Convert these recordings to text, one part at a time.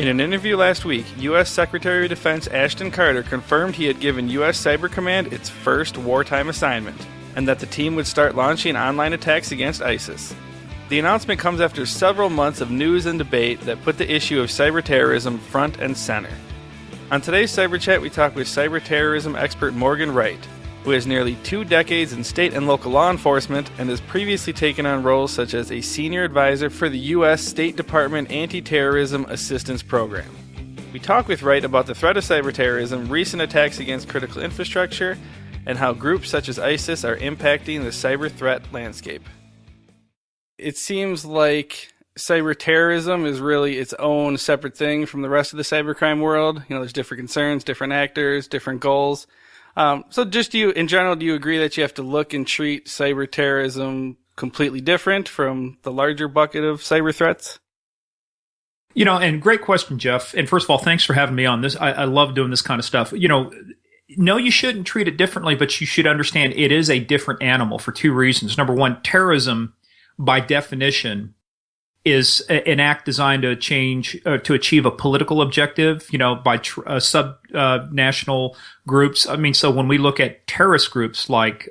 In an interview last week, U.S. Secretary of Defense Ashton Carter confirmed he had given U.S. Cyber Command its first wartime assignment, and that the team would start launching online attacks against ISIS. The announcement comes after several months of news and debate that put the issue of cyber-terrorism front and center. On today's Cyber Chat, we talk with cyber-terrorism expert Morgan Wright, who has nearly 2 decades in state and local law enforcement and has previously taken on roles such as a senior advisor for the U.S. State Department Anti-terrorism Assistance Program. We talk with Wright about the threat of cyber-terrorism, recent attacks against critical infrastructure, and how groups such as ISIS are impacting the cyber threat landscape. It seems like cyber-terrorism is really its own separate thing from the rest of the cybercrime world. There's different concerns, different actors, different goals. So just in general, do you agree that you have to look and treat cyber-terrorism completely different from the larger bucket of cyber threats? And great question, Jeff. And first of all, thanks for having me on this. I love doing this kind of stuff. No, you shouldn't treat it differently, but you should understand it is a different animal for 2 reasons. Number one, terrorism, by definition, is an act designed to achieve a political objective, by sub-national groups. So when we look at terrorist groups like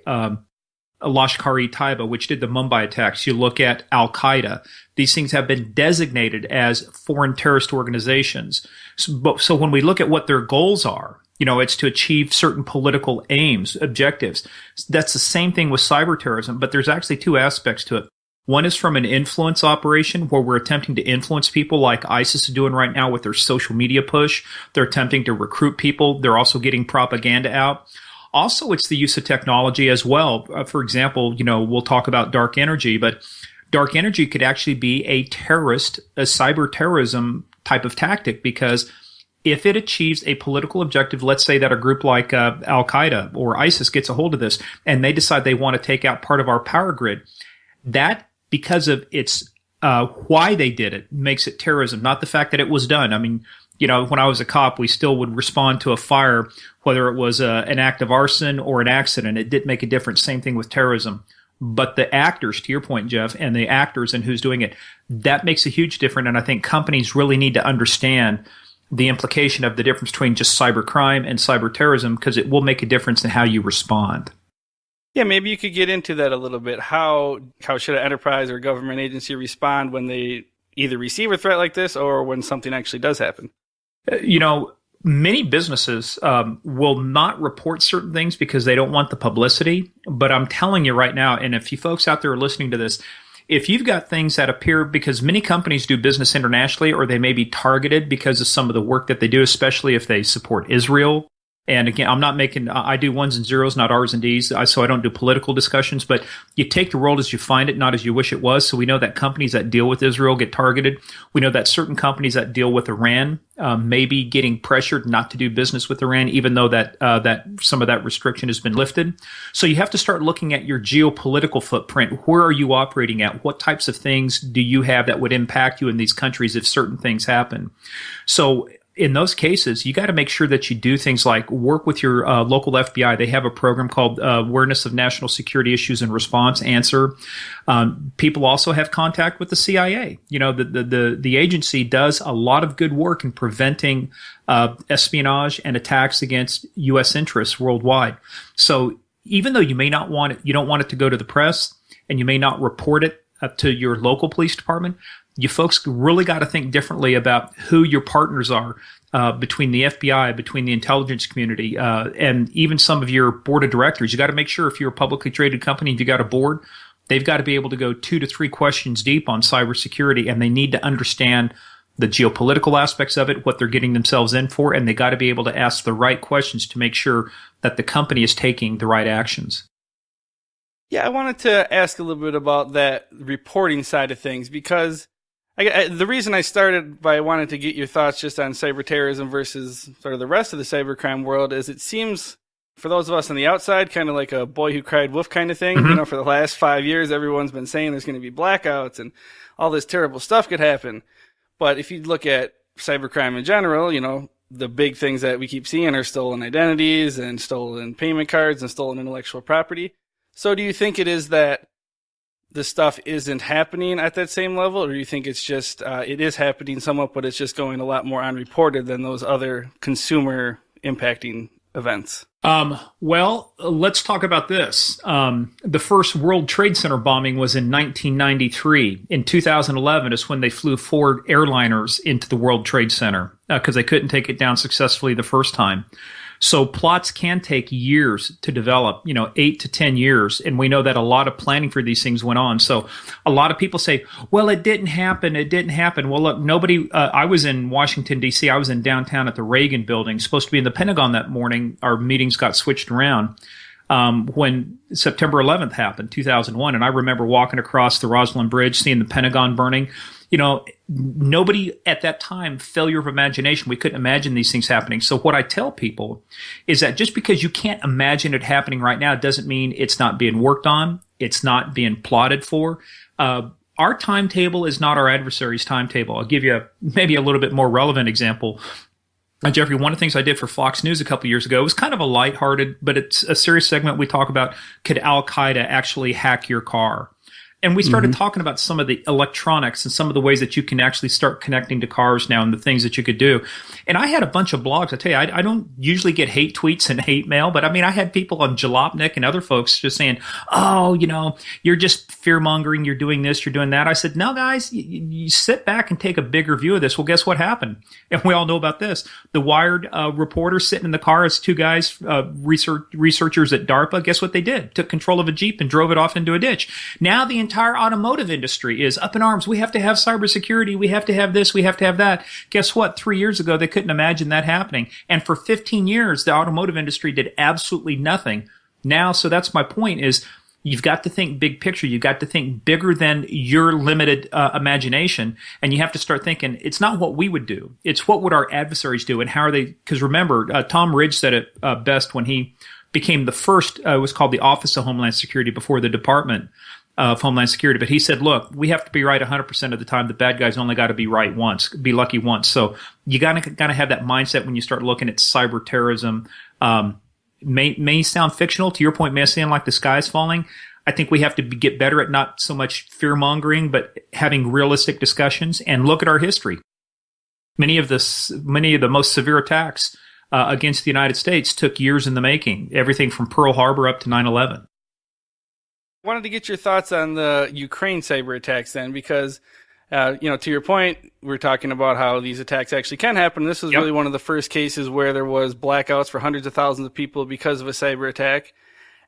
Lashkar-e-Taiba, which did the Mumbai attacks, you look at Al-Qaeda, these things have been designated as foreign terrorist organizations. So when we look at what their goals are, it's to achieve certain political aims, objectives. That's the same thing with cyber terrorism, but there's actually 2 aspects to it. One is from an influence operation where we're attempting to influence people like ISIS is doing right now with their social media push. They're attempting to recruit people. They're also getting propaganda out. Also, it's the use of technology as well. For example, we'll talk about dark energy, but dark energy could actually be a cyber terrorism type of tactic, because if it achieves a political objective, let's say that a group like Al-Qaeda or ISIS gets a hold of this and they decide they want to take out part of our power grid, that, because of its why they did it, makes it terrorism, not the fact that it was done. When I was a cop, we still would respond to a fire, whether it was an act of arson or an accident. It didn't make a difference. Same thing with terrorism. But the actors, to your point, Jeff, and the actors and who's doing it, that makes a huge difference. And I think companies really need to understand the implication of the difference between just cybercrime and cyber terrorism, because it will make a difference in how you respond. Yeah, maybe you could get into that a little bit. How should an enterprise or government agency respond when they either receive a threat like this or when something actually does happen? Many businesses will not report certain things because they don't want the publicity. But I'm telling you right now, and if you folks out there are listening to this, if you've got things that appear, because many companies do business internationally, or they may be targeted because of some of the work that they do, especially if they support Israel. And again, I do ones and zeros, not R's and D's, so I don't do political discussions, but you take the world as you find it, not as you wish it was. So we know that companies that deal with Israel get targeted. We know that certain companies that deal with Iran may be getting pressured not to do business with Iran, even though that some of that restriction has been lifted. So you have to start looking at your geopolitical footprint. Where are you operating at? What types of things do you have that would impact you in these countries if certain things happen? So in those cases, you got to make sure that you do things like work with your local FBI. They have a program called Awareness of National Security Issues and Response, ANSWER. People also have contact with the CIA. The agency does a lot of good work in preventing espionage and attacks against U.S. interests worldwide. So even though you may not want it, you don't want it to go to the press, and you may not report it to your local police department, you folks really got to think differently about who your partners are between the FBI, between the intelligence community, and even some of your board of directors. You got to make sure if you're a publicly traded company, if you got a board, they've got to be able to go 2 to 3 questions deep on cybersecurity, and they need to understand the geopolitical aspects of it, what they're getting themselves in for, and they got to be able to ask the right questions to make sure that the company is taking the right actions. Yeah, I wanted to ask a little bit about that reporting side of things, because the reason I started by wanting to get your thoughts just on cyber terrorism versus sort of the rest of the cybercrime world is it seems, for those of us on the outside, kind of like a boy who cried wolf kind of thing. Mm-hmm. For the last 5 years, everyone's been saying there's going to be blackouts and all this terrible stuff could happen. But if you look at cybercrime in general, the big things that we keep seeing are stolen identities and stolen payment cards and stolen intellectual property. So do you think it is that this stuff isn't happening at that same level, or do you think it's just it is happening somewhat, but it's just going a lot more unreported than those other consumer impacting events? Well, let's talk about this. The first World Trade Center bombing was in 1993. In 2011 is when they flew 4 airliners into the World Trade Center because they couldn't take it down successfully the first time. So plots can take years to develop, 8 to 10 years. And we know that a lot of planning for these things went on. So a lot of people say, well, it didn't happen. It didn't happen. Well, look, I was in Washington, D.C. I was in downtown at the Reagan building, supposed to be in the Pentagon that morning. Our meetings got switched around when September 11th happened, 2001. And I remember walking across the Roslyn Bridge, seeing the Pentagon burning. Nobody at that time, failure of imagination, we couldn't imagine these things happening. So what I tell people is that just because you can't imagine it happening right now doesn't mean it's not being worked on. It's not being plotted for. Our timetable is not our adversary's timetable. I'll give you maybe a little bit more relevant example. Jeffrey, one of the things I did for Fox News a couple of years ago, it was kind of a lighthearted, but it's a serious segment. We talk about, could Al-Qaeda actually hack your car? And we started talking about some of the electronics and some of the ways that you can actually start connecting to cars now and the things that you could do. And I had a bunch of blogs. I tell you, I don't usually get hate tweets and hate mail, but I mean, I had people on Jalopnik and other folks just saying, oh, you're just fear-mongering, you're doing this, you're doing that. I said, no, guys, you sit back and take a bigger view of this. Well, guess what happened? And we all know about this. The Wired reporter sitting in the car, it's 2 guys, researchers at DARPA. Guess what they did? Took control of a Jeep and drove it off into a ditch. Now the entire automotive industry is up in arms. We have to have cybersecurity. We have to have this. We have to have that. Guess what? 3 years ago, they couldn't imagine that happening. And for 15 years, the automotive industry did absolutely nothing. Now, so that's my point is you've got to think big picture. You've got to think bigger than your limited imagination. And you have to start thinking, it's not what we would do. It's what would our adversaries do and how are they? Because remember, Tom Ridge said it best when he became the first, it was called the Office of Homeland Security before the Department of Homeland Security. But he said, look, we have to be right 100% of the time. The bad guys only got to be right once, be lucky once. So you got to have that mindset when you start looking at cyber-terrorism. May sound fictional. To your point, may sound like the sky's falling. I think we have to get better at not so much fear-mongering, but having realistic discussions and look at our history. Many of the most severe attacks against the United States took years in the making, everything from Pearl Harbor up to 9/11. I wanted to get your thoughts on the Ukraine cyber attacks then, because, to your point, we're talking about how these attacks actually can happen. This was really one of the first cases where there was blackouts for hundreds of thousands of people because of a cyber attack.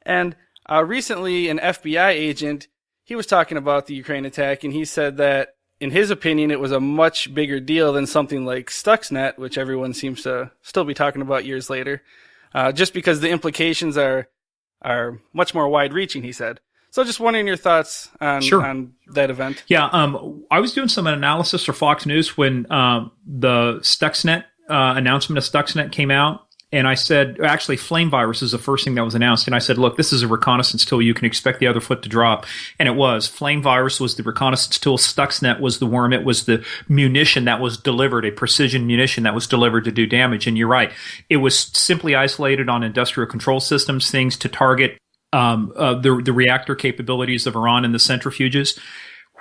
And recently, an FBI agent, he was talking about the Ukraine attack, and he said that, in his opinion, it was a much bigger deal than something like Stuxnet, which everyone seems to still be talking about years later, just because the implications are much more wide-reaching, he said. So just wondering your thoughts on that event. Yeah, I was doing some analysis for Fox News when the Stuxnet announcement of Stuxnet came out. And I said, actually, flame virus is the first thing that was announced. And I said, look, this is a reconnaissance tool. You can expect the other foot to drop. And it was. Flame virus was the reconnaissance tool. Stuxnet was the worm. It was the munition that was delivered, a precision munition that was delivered to do damage. And you're right. It was simply isolated on industrial control systems, things to target the reactor capabilities of Iran and the centrifuges.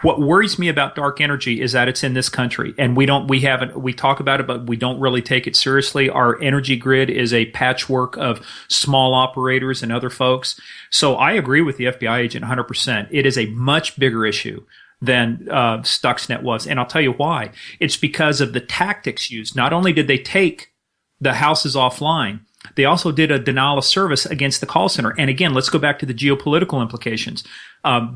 What worries me about dark energy is that it's in this country, and we talk about it, but we don't really take it seriously. Our energy grid is a patchwork of small operators and other folks. So I agree with the FBI agent 100%. It is a much bigger issue than Stuxnet was. And I'll tell you why. It's because of the tactics used. Not only did they take the houses offline, they also did a denial of service against the call center. And again, let's go back to the geopolitical implications.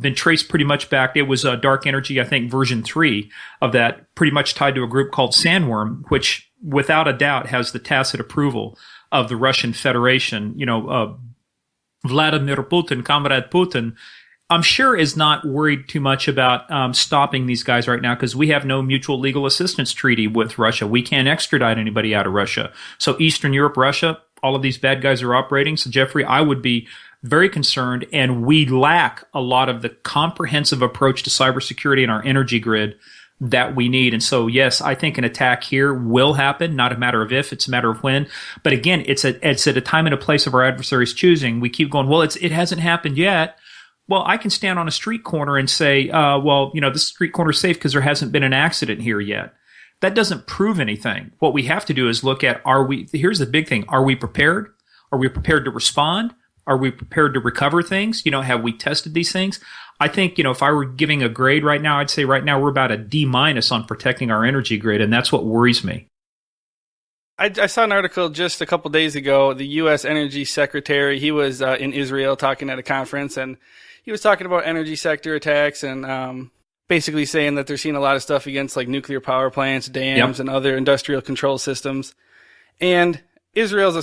Been traced pretty much back. It was Dark Energy, I think, version 3 of that, pretty much tied to a group called Sandworm, which without a doubt has the tacit approval of the Russian Federation. Vladimir Putin, Comrade Putin, I'm sure is not worried too much about stopping these guys right now because we have no mutual legal assistance treaty with Russia. We can't extradite anybody out of Russia. So Eastern Europe, Russia, all of these bad guys are operating. So, Jeffrey, I would be very concerned, and we lack a lot of the comprehensive approach to cybersecurity in our energy grid that we need. And so, yes, I think an attack here will happen, not a matter of if, it's a matter of when. But again, it's at a time and a place of our adversaries choosing. We keep going, well, it hasn't happened yet. well, I can stand on a street corner and say, this street corner is safe because there hasn't been an accident here yet. That doesn't prove anything. What we have to do is look at, here's the big thing. Are we prepared? Are we prepared to respond? Are we prepared to recover things? Have we tested these things? I think, if I were giving a grade right now, I'd say right now we're about a D- on protecting our energy grid, and that's what worries me. I saw an article just a couple days ago. The U.S. Energy Secretary, he was in Israel talking at a conference, and he was talking about energy sector attacks and basically saying that they're seeing a lot of stuff against like nuclear power plants, dams, and other industrial control systems. And Israel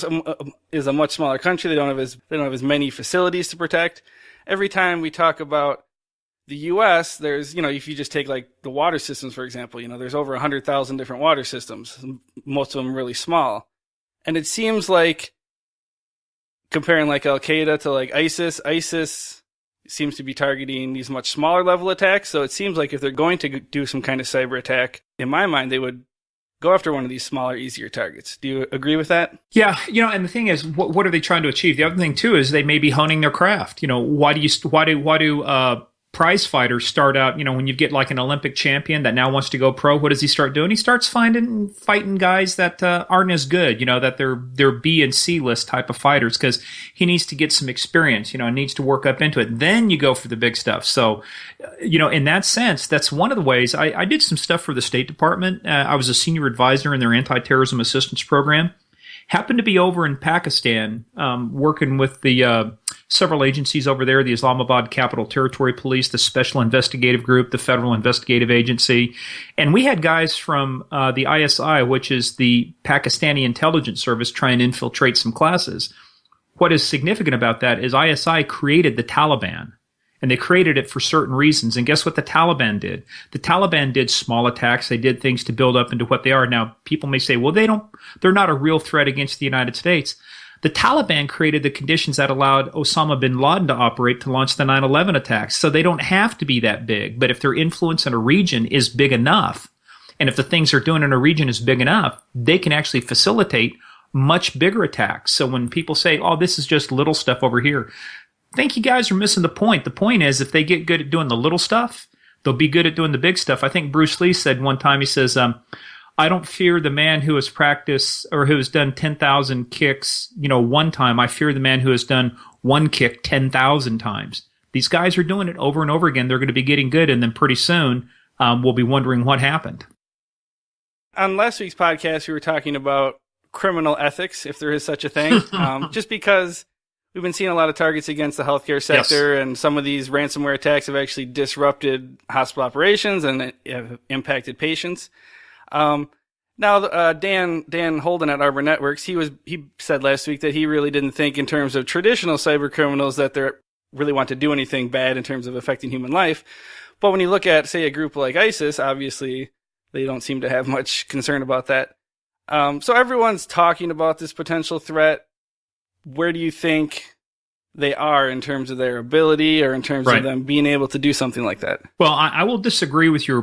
is a much smaller country. They don't have as many facilities to protect. Every time we talk about the U.S., there's, if you just take like the water systems, for example, there's over 100,000 different water systems, most of them really small. And it seems like comparing like Al-Qaeda to like ISIS seems to be targeting these much smaller level attacks. So it seems like if they're going to do some kind of cyber attack, in my mind, they would go after one of these smaller, easier targets. Do you agree with that? Yeah, and the thing is, what are they trying to achieve? The other thing too is they may be honing their craft. Why do prize fighters start out? When you get like an Olympic champion that now wants to go pro, what does he start doing? He starts fighting guys that aren't as good. That they're B and C list type of fighters because he needs to get some experience. Needs to work up into it. Then you go for the big stuff. So, in that sense, that's one of the ways. I did some stuff for the State Department. I was a senior advisor in their anti-terrorism assistance program. Happened to be over in Pakistan, working with the several agencies over there, the Islamabad Capital Territory Police, the Special Investigative Group, the Federal Investigative Agency. And we had guys from the ISI, which is the Pakistani intelligence service, try and infiltrate some classes. What is significant about that is ISI created the Taliban. And they created it for certain reasons. And guess what the Taliban did? The Taliban did small attacks. They did things to build up into what they are. Now, people may say, well, they're not a real threat against the United States. The Taliban created the conditions that allowed Osama bin Laden to operate to launch the 9/11 attacks. So they don't have to be that big. But if their influence in a region is big enough, and if the things they're doing in a region is big enough, they can actually facilitate much bigger attacks. So when people say, oh, this is just little stuff over here, I think you guys are missing the point. The point is, if they get good at doing the little stuff, they'll be good at doing the big stuff. I think Bruce Lee said one time, he says, I don't fear the man who has practiced or who has done 10,000 kicks, one time. I fear the man who has done one kick 10,000 times. These guys are doing it over and over again. They're going to be getting good, and then pretty soon we'll be wondering what happened. On last week's podcast, we were talking about criminal ethics, if there is such a thing, just because we've been seeing a lot of targets against the healthcare sector, yes. And some of these ransomware attacks have actually disrupted hospital operations and have impacted patients. Now, Dan Holden at Arbor Networks, he said last week that he really didn't think in terms of traditional cyber criminals that they really want to do anything bad in terms of affecting human life. But when you look at, say, a group like ISIS, obviously they don't seem to have much concern about that. So everyone's talking about this potential threat. Where do you think they are in terms of their ability or in terms of them being able to do something like that? Well, I will disagree with your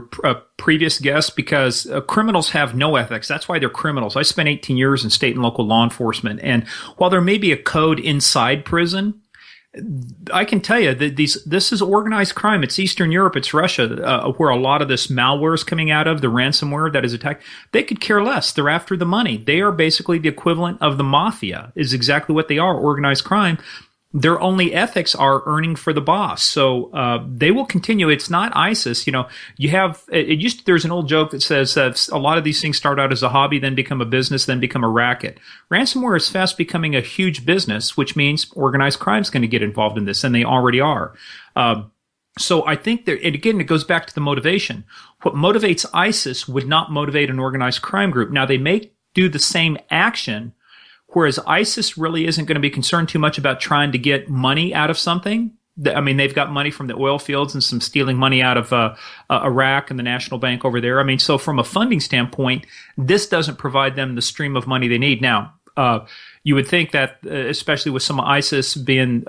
previous guest because criminals have no ethics. That's why they're criminals. I spent 18 years in state and local law enforcement. And while there may be a code inside prison, I can tell you that this is organized crime. It's Eastern Europe. It's Russia, where a lot of this malware is coming out of, the ransomware that is attacked. They could care less. They're after the money. They are basically the equivalent of the mafia, is exactly what they are, organized crime. Their only ethics are earning for the boss. So they will continue. It's not ISIS. You have there's an old joke that says that a lot of these things start out as a hobby, then become a business, then become a racket. Ransomware is fast becoming a huge business, which means organized crime is going to get involved in this, and they already are. So I think that, and again, it goes back to the motivation. What motivates ISIS would not motivate an organized crime group. Now, they may do the same action, whereas ISIS really isn't going to be concerned too much about trying to get money out of something. I mean, they've got money from the oil fields and some stealing money out of Iraq and the National Bank over there. I mean, so from a funding standpoint, this doesn't provide them the stream of money they need. Now, you would think that, especially with some of ISIS being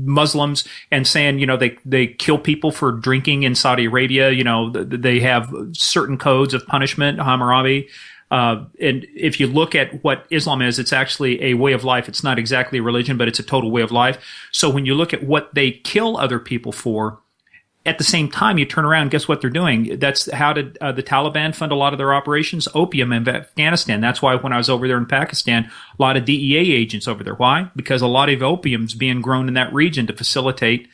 Muslims and saying, they kill people for drinking in Saudi Arabia, they have certain codes of punishment, Hammurabi. And if you look at what Islam is, it's actually a way of life. It's not exactly a religion, but it's a total way of life. So when you look at what they kill other people for, at the same time, you turn around, guess what they're doing? That's how did the Taliban fund a lot of their operations? Opium in Afghanistan. That's why when I was over there in Pakistan, a lot of DEA agents over there. Why? Because a lot of opium's being grown in that region to facilitate,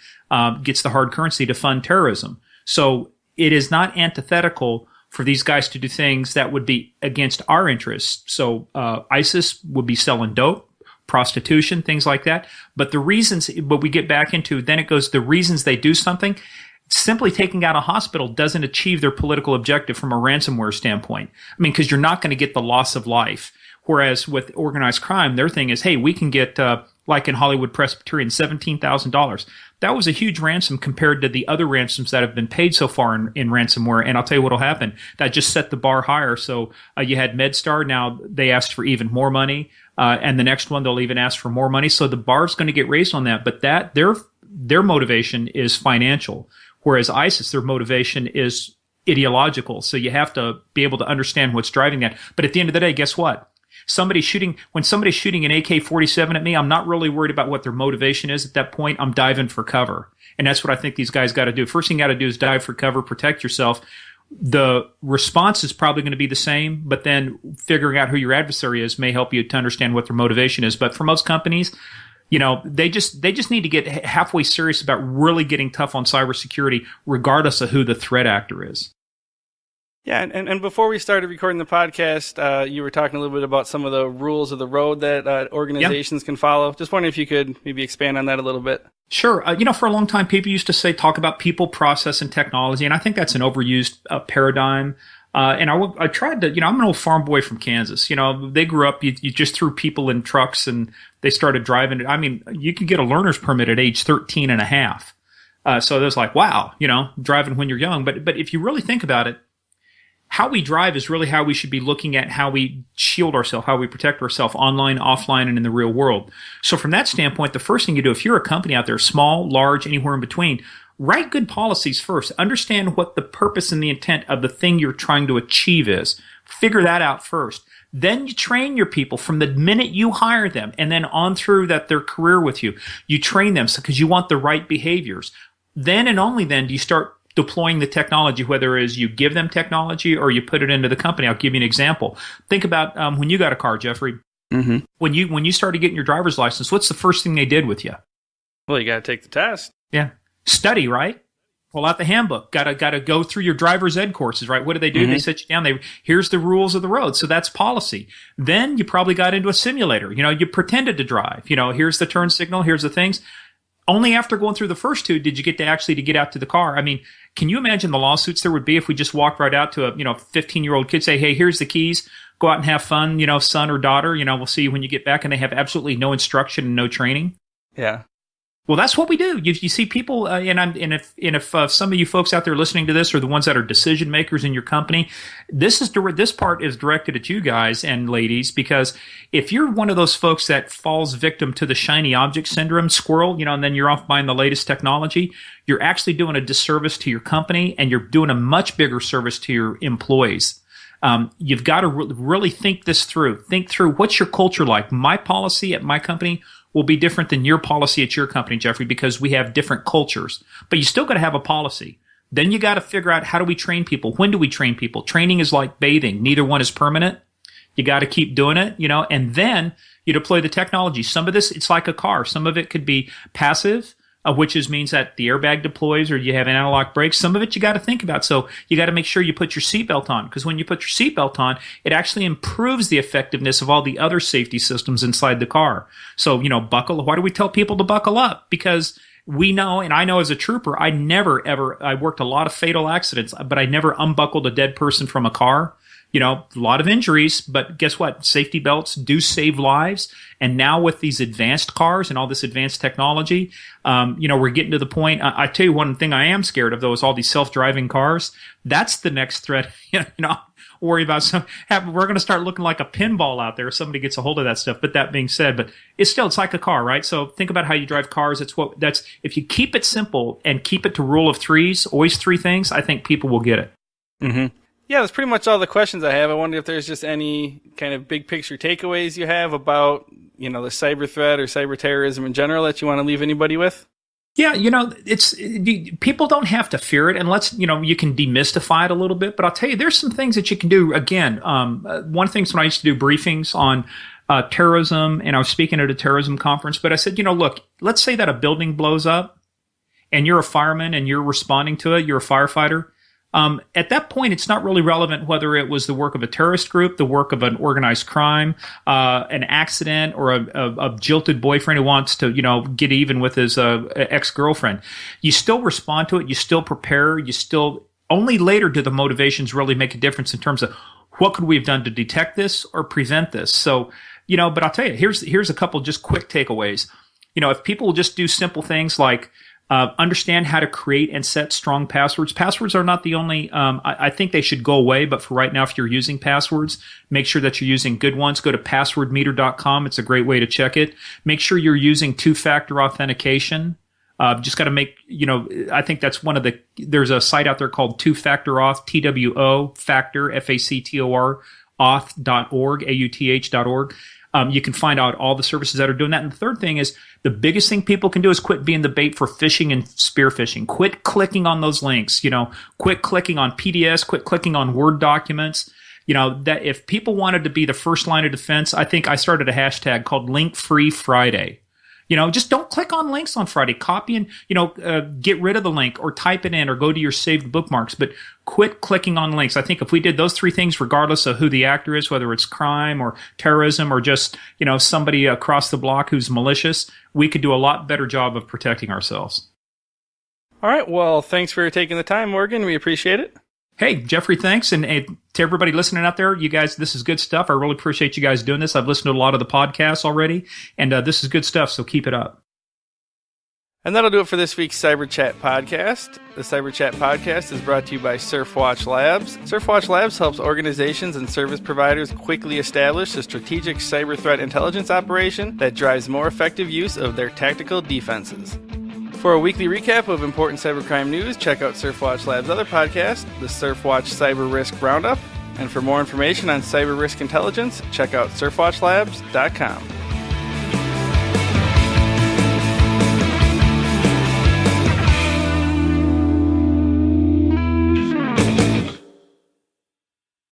gets the hard currency to fund terrorism. So it is not antithetical for these guys to do things that would be against our interests. So ISIS would be selling dope, prostitution, things like that. But the reasons, but we get back into, then it goes, the reasons they do something, simply taking out a hospital doesn't achieve their political objective from a ransomware standpoint. I mean, because you're not going to get the loss of life. Whereas with organized crime, their thing is, hey, we can get, like in Hollywood Presbyterian, $17,000. That was a huge ransom compared to the other ransoms that have been paid so far in ransomware. And I'll tell you what will happen. That just set the bar higher. So you had MedStar. Now they asked for even more money. And the next one, they'll even ask for more money. So the bar's going to get raised on that. But that their motivation is financial. Whereas ISIS, their motivation is ideological. So you have to be able to understand what's driving that. But at the end of the day, guess what? When somebody's shooting an AK-47 at me, I'm not really worried about what their motivation is at that point. I'm diving for cover. And that's what I think these guys got to do. First thing you got to do is dive for cover, protect yourself. The response is probably going to be the same, but then figuring out who your adversary is may help you to understand what their motivation is. But for most companies, you know, they just need to get halfway serious about really getting tough on cybersecurity, regardless of who the threat actor is. Yeah, and before we started recording the podcast, you were talking a little bit about some of the rules of the road that organizations can follow. Just wondering if you could maybe expand on that a little bit. Sure. For a long time, people used to talk about people, process, and technology, and I think that's an overused paradigm. And I tried to, I'm an old farm boy from Kansas. They grew up, you just threw people in trucks and they started driving. I mean, you could get a learner's permit at age 13 and a half. So there's like, wow, driving when you're young. But if you really think about it, how we drive is really how we should be looking at how we shield ourselves, how we protect ourselves online, offline, and in the real world. So from that standpoint, the first thing you do, if you're a company out there, small, large, anywhere in between, write good policies first. Understand what the purpose and the intent of the thing you're trying to achieve is. Figure that out first. Then you train your people from the minute you hire them and then on through their career with you. You train them because you want the right behaviors. Then and only then do you start deploying the technology, whether it is you give them technology or you put it into the company. I'll give you an example. Think about when you got a car, Jeffrey. Mm-hmm. When you started getting your driver's license, what's the first thing they did with you? Well, you got to take the test. Yeah. Study, right? Pull out the handbook. Got to go through your driver's ed courses, right? What do? Mm-hmm. They sit you down. Here's the rules of the road. So that's policy. Then you probably got into a simulator. You pretended to drive. Here's the turn signal. Here's the things. Only after going through the first two did you get to get out to the car. I mean, can you imagine the lawsuits there would be if we just walked right out to a 15-year-old kid, say, hey, here's the keys, go out and have fun, son or daughter, we'll see you when you get back, and they have absolutely no instruction and no training. Yeah. Well, that's what we do. You see people, if some of you folks out there listening to this are the ones that are decision makers in your company, this part is directed at you guys and ladies, because if you're one of those folks that falls victim to the shiny object syndrome, squirrel, and then you're off buying the latest technology, you're actually doing a disservice to your company, and you're doing a much bigger service to your employees. You've got to really think this through. Think through, what's your culture like? My policy at my company will be different than your policy at your company, Jeffrey, because we have different cultures. But you still got to have a policy. Then you got to figure out, how do we train people? When do we train people? Training is like bathing. Neither one is permanent. You got to keep doing it, and then you deploy the technology. Some of this, it's like a car. Some of it could be passive, which means that the airbag deploys or you have analog brakes. Some of it you got to think about. So you got to make sure you put your seatbelt on, because when you put your seatbelt on, it actually improves the effectiveness of all the other safety systems inside the car. So, buckle. Why do we tell people to buckle up? Because we know, and I know as a trooper, I worked a lot of fatal accidents, but I never unbuckled a dead person from a car. A lot of injuries, but guess what? Safety belts do save lives. And now with these advanced cars and all this advanced technology, we're getting to the point. I tell you, one thing I am scared of, though, is all these self-driving cars. That's the next threat. Worry about we're going to start looking like a pinball out there if somebody gets a hold of that stuff. But that being said, it's like a car, right? So think about how you drive cars. If you keep it simple and keep it to rule of threes, always three things, I think people will get it. Mm-hmm. Yeah, that's pretty much all the questions I have. I wonder if there's just any kind of big picture takeaways you have about, the cyber threat or cyber terrorism in general that you want to leave anybody with. Yeah, people don't have to fear it, and you can demystify it a little bit. But I'll tell you, there's some things that you can do. Again, one thing is when I used to do briefings on terrorism, and I was speaking at a terrorism conference, but I said, look, let's say that a building blows up, and you're a fireman and you're responding to it. You're a firefighter. At that point, it's not really relevant whether it was the work of a terrorist group, the work of an organized crime, an accident, or a jilted boyfriend who wants to, get even with his ex-girlfriend. You still respond to it. You still prepare. Only later do the motivations really make a difference in terms of what could we have done to detect this or prevent this. So, but I'll tell you, here's a couple just quick takeaways. If people will just do simple things like understand how to create and set strong passwords. Passwords are not the only, I think they should go away, but for right now, if you're using passwords, make sure that you're using good ones. Go to passwordmeter.com. It's a great way to check it. Make sure you're using two-factor authentication. Just got to make, I think that's there's a site out there called Two-Factor Auth, TWO, Factor, FACTOR, auth.org, AUTH.org. You can find out all the services that are doing that. And the third thing is the biggest thing people can do is quit being the bait for phishing and spear phishing. Quit clicking on those links, quit clicking on PDFs, quit clicking on Word documents. That if people wanted to be the first line of defense, I think I started a hashtag called Link Free Friday. Just don't click on links on Friday. Copy and, get rid of the link or type it in or go to your saved bookmarks, but quit clicking on links. I think if we did those three things, regardless of who the actor is, whether it's crime or terrorism or just, somebody across the block who's malicious, we could do a lot better job of protecting ourselves. All right. Well, thanks for taking the time, Morgan. We appreciate it. Hey, Jeffrey, thanks. And to everybody listening out there, you guys, this is good stuff. I really appreciate you guys doing this. I've listened to a lot of the podcasts already, and this is good stuff, so keep it up. And that'll do it for this week's Cyber Chat podcast. The Cyber Chat podcast is brought to you by Surfwatch Labs. Surfwatch Labs helps organizations and service providers quickly establish a strategic cyber threat intelligence operation that drives more effective use of their tactical defenses. For a weekly recap of important cybercrime news, check out Surfwatch Labs' other podcast, the Surfwatch Cyber Risk Roundup. And for more information on cyber risk intelligence, check out surfwatchlabs.com.